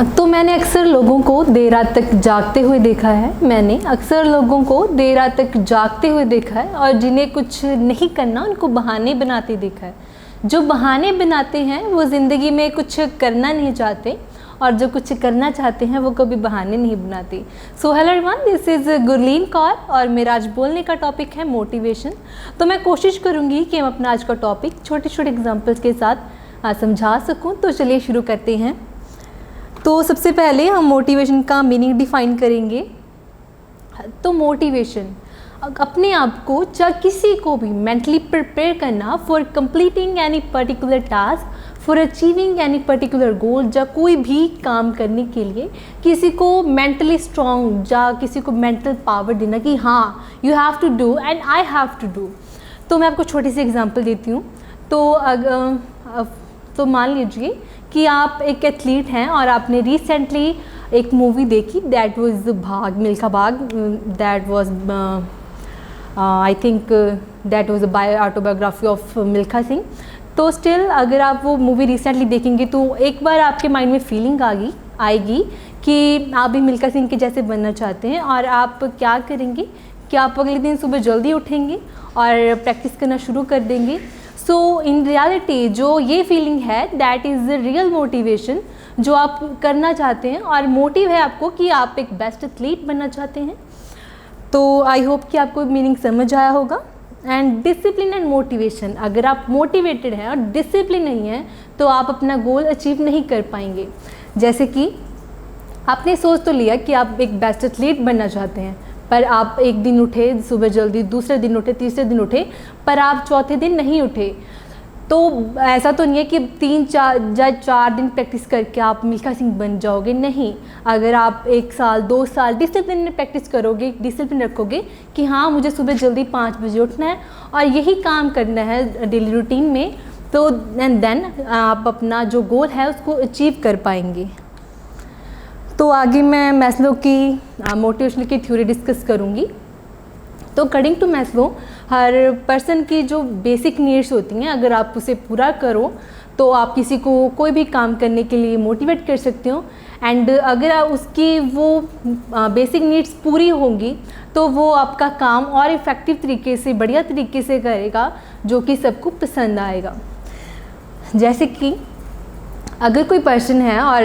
तो मैंने अक्सर लोगों को देर रात तक जागते हुए देखा है और जिन्हें कुछ नहीं करना उनको बहाने बनाते देखा है। जो बहाने बनाते हैं वो ज़िंदगी में कुछ करना नहीं चाहते और जो कुछ करना चाहते हैं वो कभी बहाने नहीं बनाते। So hello everyone, this is Gurleen Kaur और मेरा आज बोलने का टॉपिक है मोटिवेशन। तो मैं कोशिश करूँगी कि हम अपना आज का टॉपिक छोटे छोटे एग्जाम्पल्स के साथ समझा सकूँ। तो चलिए शुरू करते हैं। तो सबसे पहले हम मोटिवेशन का मीनिंग डिफ़ाइन करेंगे। तो मोटिवेशन अपने आप को चाहे किसी को भी मेंटली प्रिपेयर करना for completing any particular task, for achieving any particular goal, या कोई भी काम करने के लिए किसी को मेंटली स्ट्रॉन्ग या किसी को मेंटल पावर देना कि हाँ you have to do and I have to do. तो मैं आपको छोटी सी एग्जांपल देती हूँ। तो मान लीजिए कि आप एक एथलीट हैं और आपने रिसेंटली एक मूवी देखी, दैट वाज भाग मिल्खा भाग, that was I think that was a autobiography of Milkha Singh. तो स्टिल अगर आप वो मूवी रिसेंटली देखेंगे तो एक बार आपके माइंड में फीलिंग आएगी कि आप भी मिल्खा सिंह के जैसे बनना चाहते हैं। और आप क्या करेंगे कि आप अगले दिन सुबह जल्दी उठेंगे और प्रैक्टिस करना शुरू कर देंगे। सो इन रियलिटी जो ये फीलिंग है that is the real motivation जो आप करना चाहते हैं, और मोटिव है आपको कि आप एक बेस्ट एथलीट बनना चाहते हैं। तो आई होप कि आपको मीनिंग समझ आया होगा। एंड डिसिप्लिन एंड मोटिवेशन, अगर आप मोटिवेटेड हैं और डिसिप्लिन नहीं है तो आप अपना गोल अचीव नहीं कर पाएंगे। जैसे कि आपने सोच तो लिया कि आप एक बेस्ट एथलीट बनना चाहते हैं, पर आप एक दिन उठे सुबह जल्दी, दूसरे दिन उठे, तीसरे दिन उठे, पर आप चौथे दिन नहीं उठे। तो ऐसा तो नहीं है कि 3-4 दिन प्रैक्टिस करके आप मिल्खा सिंह बन जाओगे, नहीं। अगर आप 1 साल 2 साल डिसिप्लिन में प्रैक्टिस करोगे, डिसिप्लिन रखोगे कि हाँ मुझे सुबह जल्दी 5 बजे उठना है और यही काम करना है डेली रूटीन में, तो एंड देन आप अपना जो गोल है उसको अचीव कर पाएंगे। तो आगे मैं मैस्लो की मोटिवेशन की थ्योरी डिस्कस करूँगी। तो अकॉर्डिंग टू मैस्लो हर पर्सन की जो बेसिक नीड्स होती हैं, अगर आप उसे पूरा करो तो आप किसी को कोई भी काम करने के लिए मोटिवेट कर सकते हो। एंड अगर आप उसकी वो बेसिक नीड्स पूरी होंगी तो वो आपका काम और इफ़ेक्टिव तरीके से, बढ़िया तरीके से करेगा, जो कि सबको पसंद आएगा। जैसे कि अगर कोई पर्सन है और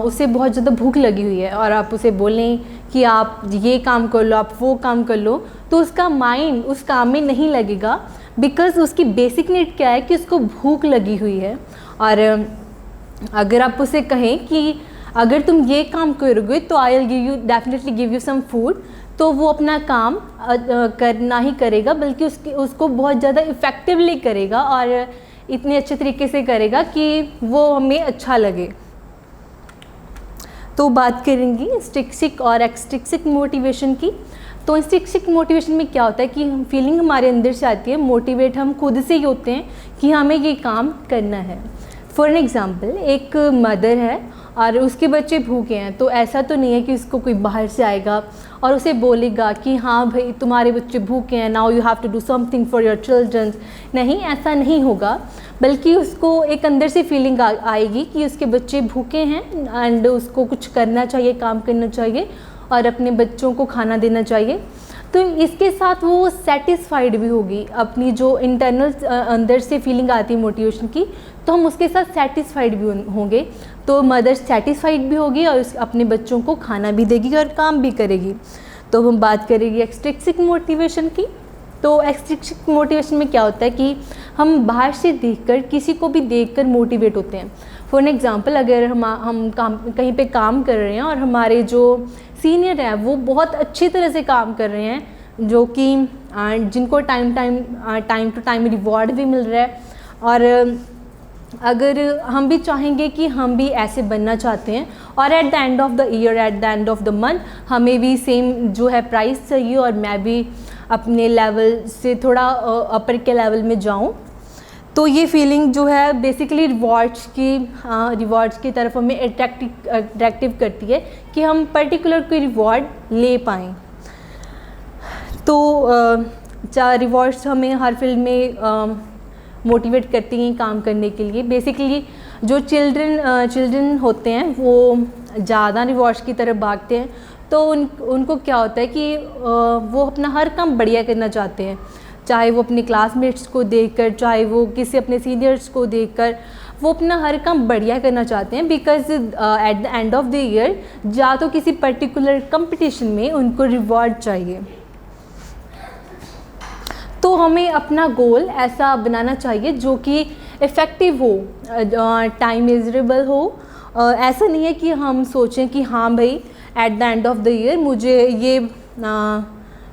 उसे बहुत ज़्यादा भूख लगी हुई है और आप उसे बोलें कि आप ये काम कर लो, आप वो काम कर लो, तो उसका माइंड उस काम में नहीं लगेगा, बिकॉज़ उसकी बेसिक नीड क्या है कि उसको भूख लगी हुई है। और अगर आप उसे कहें कि अगर तुम ये काम करोगे तो I will definitely give you some food, तो वो अपना काम करना ही करेगा, बल्कि उसको बहुत ज़्यादा इफ़ेक्टिवली करेगा और इतने अच्छे तरीके से करेगा कि वो हमें अच्छा लगे। तो बात करेंगे इंट्रिंसिक और एक्सट्रिंसिक मोटिवेशन की। तो इंट्रिंसिक मोटिवेशन में क्या होता है कि फीलिंग हमारे अंदर से आती है, मोटिवेट हम खुद से ही होते हैं कि हमें ये काम करना है। फॉर एन एग्ज़ाम्पल, एक मदर है और उसके बच्चे भूखे हैं, तो ऐसा तो नहीं है कि उसको कोई बाहर से आएगा और उसे बोलेगा कि हाँ भाई तुम्हारे बच्चे भूखे हैं, now you have to do something for your children. नहीं, ऐसा नहीं होगा, बल्कि उसको एक अंदर से फीलिंग आएगी कि उसके बच्चे भूखे हैं एंड उसको कुछ करना चाहिए, काम करना चाहिए और अपने बच्चों को खाना देना चाहिए। तो इसके साथ वो सेटिस्फाइड भी होगी, अपनी जो इंटरनल अंदर से फीलिंग आती है मोटिवेशन की, तो हम उसके साथ सेटिस्फाइड भी होंगे। तो मदर सेटिस्फाइड भी होगी और अपने बच्चों को खाना भी देगी और काम भी करेगी। तो हम बात करेंगे एक्सट्रिंसिक मोटिवेशन की। तो एक्सट्रिंसिक मोटिवेशन में क्या होता है कि हम बाहर से देखकर, किसी को भी देखकर मोटिवेट होते हैं। फॉर एन एग्ज़ाम्पल, अगर हम कहीं पे काम कर रहे हैं और हमारे जो सीनियर हैं वो बहुत अच्छी तरह से काम कर रहे हैं, जो कि जिनको टाइम टू टाइम रिवॉर्ड भी मिल रहा है, और अगर हम भी चाहेंगे कि हम भी ऐसे बनना चाहते हैं और at the end of the year, at the end of the month हमें भी सेम जो है प्राइस चाहिए और मैं भी अपने लेवल से थोड़ा अपर के लेवल में जाऊं, तो ये फीलिंग जो है बेसिकली रिवॉर्ड्स की तरफ हमें अट्रैक्टिव करती है कि हम पर्टिकुलर कोई रिवॉर्ड ले पाएँ। तो रिवॉर्ड्स हमें हर फील्ड में मोटिवेट करती हैं काम करने के लिए। बेसिकली जो चिल्ड्रन होते हैं वो ज़्यादा रिवॉर्ड्स की तरफ भागते हैं, तो उनको क्या होता है कि वो अपना हर काम बढ़िया करना चाहते हैं, चाहे वो अपने क्लासमेट्स को देखकर, चाहे वो किसी अपने सीनियर्स को देखकर, वो अपना हर काम बढ़िया करना चाहते हैं। Because at the end of the year या तो किसी पर्टिकुलर कंपटीशन में उनको रिवॉर्ड चाहिए। तो हमें अपना गोल ऐसा बनाना चाहिए जो कि इफ़ेक्टिव हो, टाइम मेजरेबल हो। ऐसा नहीं है कि हम सोचें कि हाँ भाई at the end of the year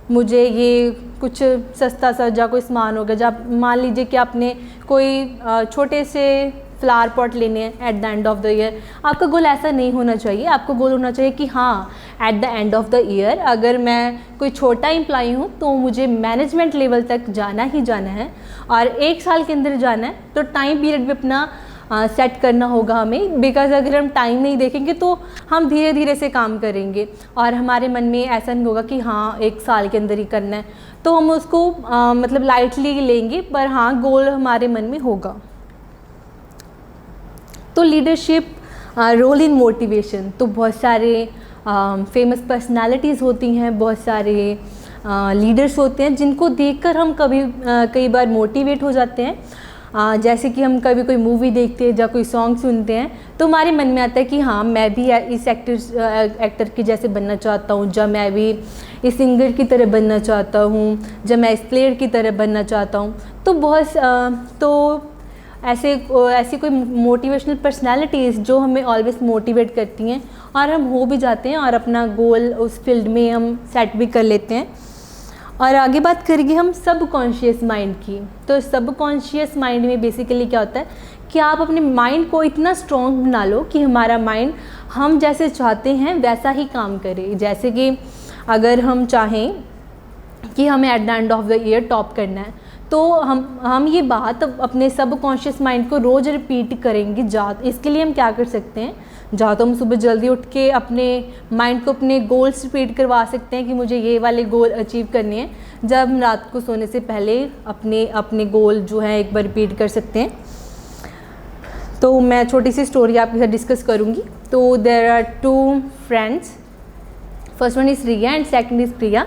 मुझे ये कुछ सस्ता सा जा कोई सामान होगा। जब मान लीजिए कि आपने कोई छोटे से फ्लावर पॉट लेने हैं at the end of the year, आपका गोल ऐसा नहीं होना चाहिए। आपका गोल होना चाहिए कि हाँ at the end of the year अगर मैं कोई छोटा एम्प्लॉय हूँ तो मुझे मैनेजमेंट लेवल तक जाना ही जाना है, और 1 साल के अंदर जाना है। तो टाइम पीरियड भी अपना सेट करना होगा हमें, बिकॉज अगर हम टाइम नहीं देखेंगे तो हम धीरे धीरे से काम करेंगे और हमारे मन में ऐसा नहीं होगा कि हाँ 1 साल के अंदर ही करना है, तो हम उसको मतलब लाइटली लेंगे, पर हाँ गोल हमारे मन में होगा। तो लीडरशिप रोल इन मोटिवेशन, तो बहुत सारे फेमस पर्सनालिटीज़ होती हैं, बहुत सारे लीडर्स होते हैं जिनको देखकर हम कई बार मोटिवेट हो जाते हैं। जैसे कि हम कभी कोई मूवी देखते हैं या कोई सॉन्ग सुनते हैं तो हमारे मन में आता है कि हाँ मैं भी इस एक्टर के जैसे बनना चाहता हूँ, जब मैं भी इस सिंगर की तरह बनना चाहता हूँ, जब मैं इस प्लेयर की तरह बनना चाहता हूँ। तो ऐसी कोई मोटिवेशनल पर्सनालिटीज़ जो हमें ऑलवेज मोटिवेट करती हैं और हम हो भी जाते हैं और अपना गोल उस फील्ड में हम सेट भी कर लेते हैं। और आगे बात करेंगे हम सबकॉन्शियस माइंड की। तो सबकॉन्शियस माइंड में बेसिकली क्या होता है कि आप अपने माइंड को इतना स्ट्रॉन्ग बना लो कि हमारा माइंड हम जैसे चाहते हैं वैसा ही काम करे। जैसे कि अगर हम चाहें कि हमें at the end of the year top करना है, तो हम ये बात अपने सबकॉन्शियस माइंड को रोज़ रिपीट करेंगे। इसके लिए हम क्या कर सकते हैं, तो हम सुबह जल्दी उठ के अपने माइंड को अपने गोल्स रिपीट करवा सकते हैं कि मुझे ये वाले गोल अचीव करने हैं। जब हम रात को सोने से पहले अपने गोल जो है एक बार रिपीट कर सकते हैं। तो मैं छोटी सी स्टोरी आपके साथ डिस्कस करूँगी। तो there are 2 friends, first one is Riya and second is Priya.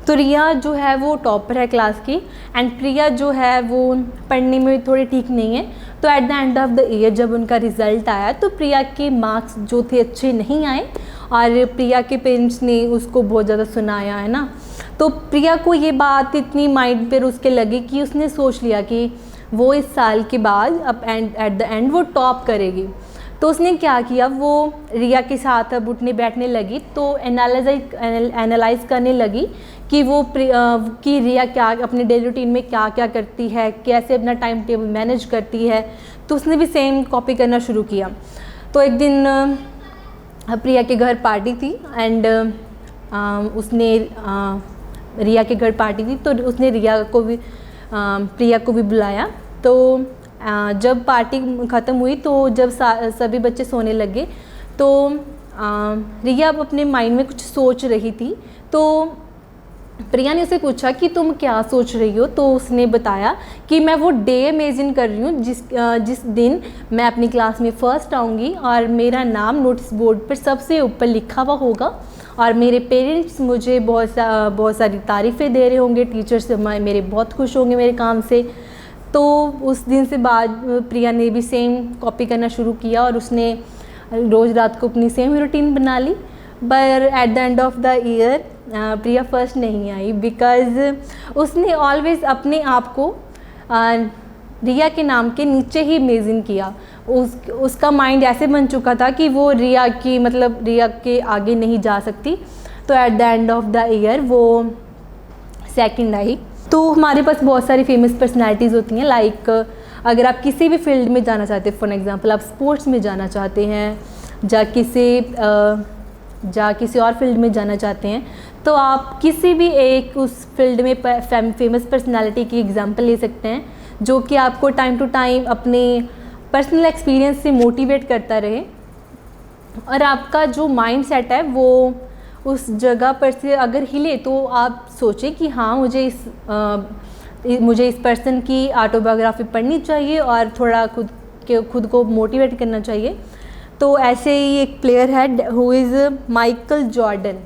तो रिया जो है वो टॉपर है क्लास की एंड प्रिया जो है वो पढ़ने में थोड़ी ठीक नहीं है। तो at the end of the year जब उनका रिज़ल्ट आया तो प्रिया के मार्क्स जो थे अच्छे नहीं आए और प्रिया के पेरेंट्स ने उसको बहुत ज़्यादा सुनाया है ना। तो प्रिया को ये बात इतनी माइंड पर उसके लगी कि उसने सोच लिया कि वो इस साल के बाद अब एट द एंड वो टॉप करेगी। तो उसने क्या किया, वो रिया के साथ अब उठने बैठने लगी, तो एनालाइज करने लगी कि कि रिया क्या अपने डेली रूटीन में क्या क्या करती है, कैसे अपना टाइम टेबल मैनेज करती है। तो उसने भी सेम कॉपी करना शुरू किया। तो एक दिन प्रिया के घर पार्टी थी एंड उसने रिया के घर पार्टी थी तो उसने प्रिया को भी बुलाया। तो जब पार्टी ख़त्म हुई तो जब सभी बच्चे सोने लगे तो रिया अपने माइंड में कुछ सोच रही थी। तो प्रिया ने उसे पूछा कि तुम क्या सोच रही हो। तो उसने बताया कि मैं वो डे इमेजिन कर रही हूँ जिस दिन मैं अपनी क्लास में फ़र्स्ट आऊँगी और मेरा नाम नोटिस बोर्ड पर सबसे ऊपर लिखा हुआ होगा और मेरे पेरेंट्स मुझे बहुत सारी तारीफ़ें दे रहे होंगे, टीचर्स मेरे बहुत खुश होंगे मेरे काम से। तो उस दिन से बाद प्रिया ने भी सेम कॉपी करना शुरू किया और उसने रोज़ रात को अपनी सेम रूटीन बना ली। पर at the end of the year Priya first नहीं आई बिकॉज़ उसने ऑलवेज़ अपने आप को रिया के नाम के नीचे ही इमेजिन किया। उसका माइंड ऐसे बन चुका था कि वो रिया के आगे नहीं जा सकती। तो at the end of the year वो सेकंड आई। तो हमारे पास बहुत सारी फेमस पर्सनालिटीज़ होती हैं। लाइक अगर आप किसी भी फील्ड में जाना चाहते हैं, फॉर एग्जांपल आप स्पोर्ट्स में जाना चाहते हैं या किसी और फील्ड में जाना चाहते हैं, तो आप किसी भी एक उस फील्ड में फेमस पर्सनालिटी की एग्जांपल ले सकते हैं जो कि आपको टाइम टू टाइम अपने पर्सनल एक्सपीरियंस से मोटिवेट करता रहे और आपका जो माइंड सेट है वो उस जगह पर से अगर हिले तो आप सोचें कि हाँ मुझे इस पर्सन की ऑटोबायोग्राफी पढ़नी चाहिए और थोड़ा खुद के खुद को मोटिवेट करना चाहिए। तो ऐसे ही एक प्लेयर है हु इज़ माइकल जॉर्डन।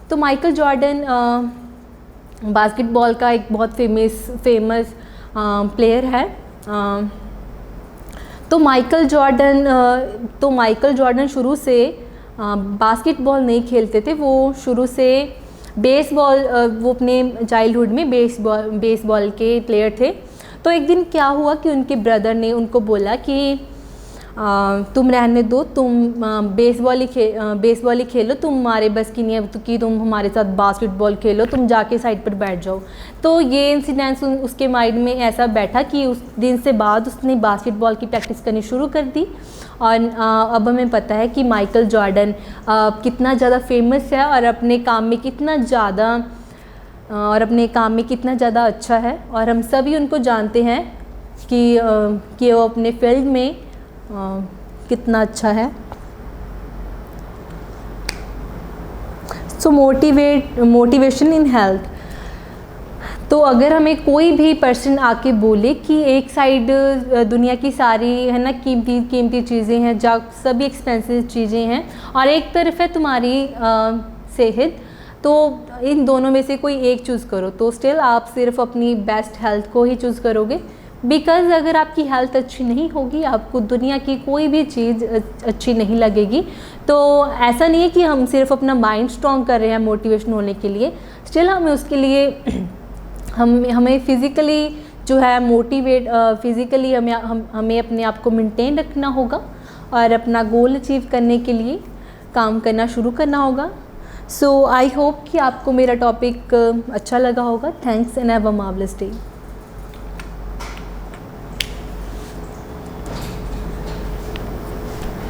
तो माइकल जॉर्डन बास्केटबॉल का एक बहुत फेमस प्लेयर है। तो माइकल जॉर्डन शुरू से बास्केटबॉल नहीं खेलते थे, वो शुरू से बेसबॉल, वो अपने चाइल्डहुड में बेसबॉल के प्लेयर थे। तो एक दिन क्या हुआ कि उनके ब्रदर ने उनको बोला कि तुम रहने दो, तुम बेसबॉल ही खेलो, तुम्हारे बस की नहीं है तो कि तुम हमारे साथ बास्केटबॉल खेलो, तुम जाके साइड पर बैठ जाओ। तो ये इंसिडेंस उसके माइंड में ऐसा बैठा कि उस दिन से बाद उसने बास्केटबॉल की प्रैक्टिस करनी शुरू कर दी। और अब हमें पता है कि माइकल जॉर्डन कितना ज़्यादा फेमस है और अपने काम में कितना ज़्यादा अच्छा है, और हम सभी उनको जानते हैं कि वो अपने फील्ड में कितना अच्छा है। सो मोटिवेशन इन हेल्थ। तो अगर हमें कोई भी पर्सन आके बोले कि एक साइड दुनिया की सारी है ना कीमती चीज़ें हैं, जहाँ सभी एक्सपेंसिव चीज़ें हैं, और एक तरफ है तुम्हारी सेहत, तो इन दोनों में से कोई एक चूज़ करो, तो स्टिल आप सिर्फ अपनी बेस्ट हेल्थ को ही चूज़ करोगे। बिकॉज़ अगर आपकी हेल्थ अच्छी नहीं होगी, आपको दुनिया की कोई भी चीज़ अच्छी नहीं लगेगी। तो ऐसा नहीं है कि हम सिर्फ अपना माइंड स्ट्रॉन्ग कर रहे हैं मोटिवेशन होने के लिए, स्टिल हमें उसके लिए हमें फिज़िकली जो है फिज़िकली हमें अपने आप को मेंटेन रखना होगा और अपना गोल अचीव करने के लिए काम करना शुरू करना होगा। सो आई होप कि आपको मेरा टॉपिक अच्छा लगा होगा। Thanks and have a marvellous day.